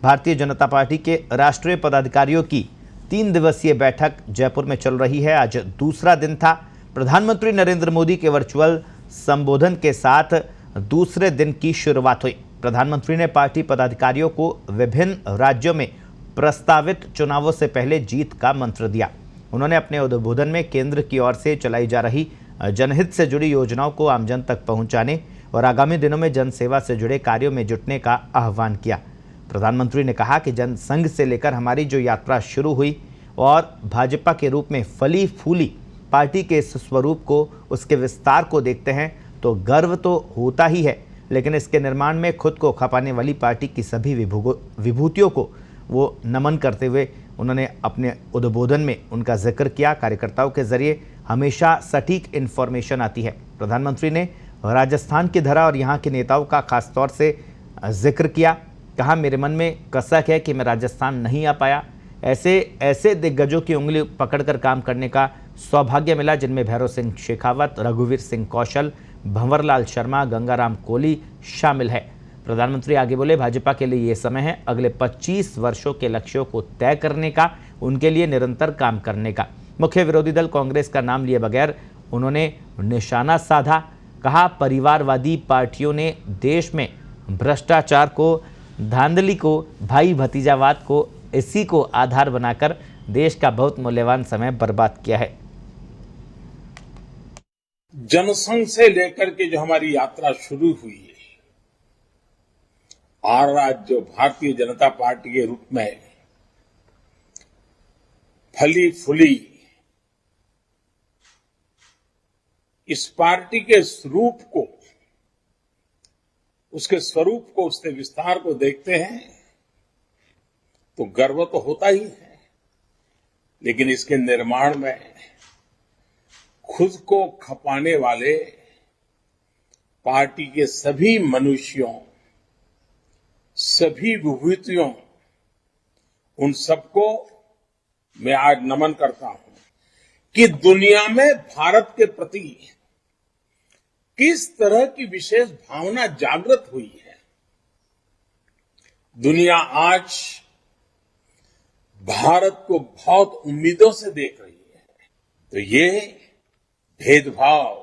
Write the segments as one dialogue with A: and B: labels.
A: Bharatiya Janata party के राष्ट्रीय पदाधिकारियों की 3 दिवसीय बैठक जयपुर में चल रही है। आज दूसरा दिन था। प्रधानमंत्री नरेंद्र मोदी के वर्चुअल संबोधन के साथ दूसरे दिन की शुरुआत हुई। प्रधानमंत्री ने पार्टी पदाधिकारियों को विभिन्न राज्यों में प्रस्तावित चुनावों से पहले जीत का मंत्र दिया। उन्होंने अपने उद्बोधन में केंद्र की ओर से चलाई जा रही जनहित से जुड़ी योजनाओं को आमजन तक पहुंचाने और आगामी दिनों में जनसेवा से जुड़े कार्यों में जुटने का आह्वान किया। प्रधानमंत्री ने कहा कि जनसंघ से लेकर हमारी जो यात्रा शुरू हुई और भाजपा के रूप में फली फूली पार्टी के इस स्वरूप को, उसके विस्तार को देखते हैं तो गर्व तो होता ही है, लेकिन इसके निर्माण में खुद को खपाने वाली पार्टी की सभी विभूतियों को वो नमन करते हुए उन्होंने अपने उद्बोधन में उनका जिक्र किया। कार्यकर्ताओं के जरिए हमेशा सटीक इन्फॉर्मेशन आती है। प्रधानमंत्री ने राजस्थान की धरा और यहाँ के नेताओं का खासतौर से जिक्र किया। कहा, मेरे मन में कसक है कि मैं राजस्थान नहीं आ पाया। ऐसे दिग्गजों की उंगली पकड़कर काम करने का सौभाग्य मिला, जिनमें भैरव सिंह शेखावत, रघुवीर सिंह कौशल, भंवरलाल शर्मा, गंगाराम कोली शामिल है। प्रधानमंत्री आगे बोले, भाजपा के लिए ये समय है अगले 25 वर्षों के लक्ष्यों को तय करने का, उनके लिए निरंतर काम करने का। मुख्य विरोधी दल कांग्रेस का नाम लिए बगैर उन्होंने निशाना साधा। कहा, परिवारवादी पार्टियों ने देश में भ्रष्टाचार को, धांधली को, भाई भतीजावाद को, इसी को आधार बनाकर देश का बहुत मूल्यवान समय बर्बाद किया है।
B: जनसंघ से लेकर के जो हमारी यात्रा शुरू हुई है और आज जो भारतीय जनता पार्टी के रूप में फली फूली इस पार्टी के स्वरूप को, उसके स्वरूप को, उसके विस्तार को देखते हैं तो गर्व तो होता ही है, लेकिन इसके निर्माण में खुद को खपाने वाले पार्टी के सभी मनुष्यों, सभी विभूतियों, उन सबको मैं आज नमन करता हूं कि दुनिया में भारत के प्रति किस तरह की विशेष भावना जागृत हुई है। दुनिया आज भारत को बहुत उम्मीदों से देख रही है। तो ये भेदभाव,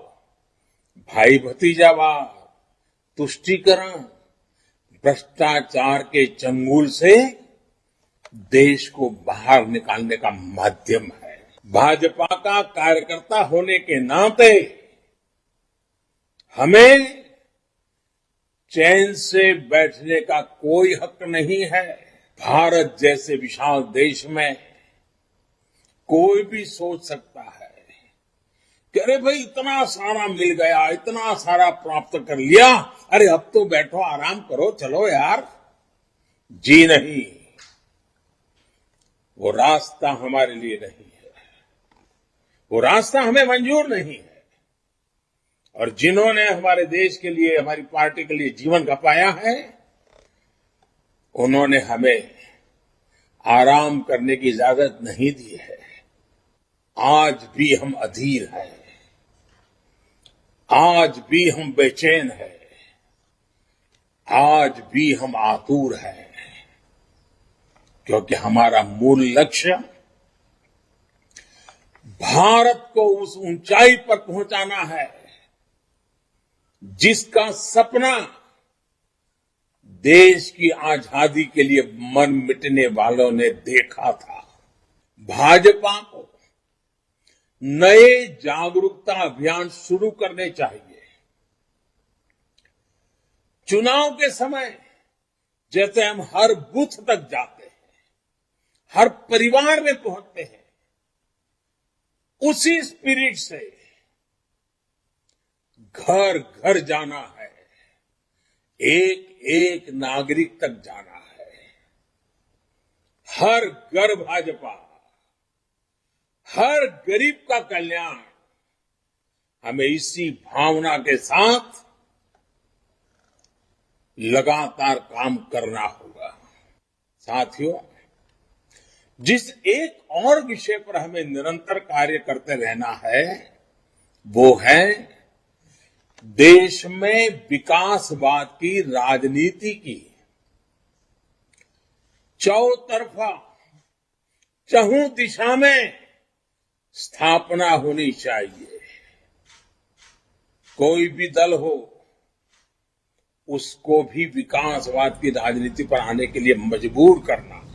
B: भाई भतीजावाद, तुष्टीकरण, भ्रष्टाचार के चंगुल से देश को बाहर निकालने का माध्यम है। भाजपा का कार्यकर्ता होने के नाते हमें चैन से बैठने का कोई हक नहीं है। भारत जैसे विशाल देश में कोई भी सोच सकता है कि अरे भाई इतना सारा मिल गया, इतना सारा प्राप्त कर लिया, अरे अब तो बैठो, आराम करो, चलो यार। जी नहीं, वो रास्ता हमारे लिए नहीं है, वो रास्ता हमें मंजूर नहीं है। और जिन्होंने हमारे देश के लिए, हमारी पार्टी के लिए जीवन खपाया है, उन्होंने हमें आराम करने की इजाजत नहीं दी है। आज भी हम अधीर हैं, आज भी हम बेचैन हैं, आज भी हम आतुर हैं, क्योंकि हमारा मूल लक्ष्य भारत को उस ऊंचाई पर पहुंचाना है जिसका सपना देश की आजादी के लिए मन मिटने वालों ने देखा था। भाजपा को नए जागरूकता अभियान शुरू करने चाहिए। चुनाव के समय जैसे हम हर बूथ तक जाते हैं, हर परिवार में पहुंचते हैं, उसी स्पिरिट से घर घर जाना है, एक एक नागरिक तक जाना है। हर घर भाजपा, हर गरीब का कल्याण, हमें इसी भावना के साथ लगातार काम करना होगा। साथियों, जिस एक और विषय पर हमें निरंतर कार्य करते रहना है, वो है देश में विकासवाद की राजनीति की चौतरफा चहुं दिशा में स्थापना होनी चाहिए। कोई भी दल हो, उसको भी विकासवाद की राजनीति पर आने के लिए मजबूर करना,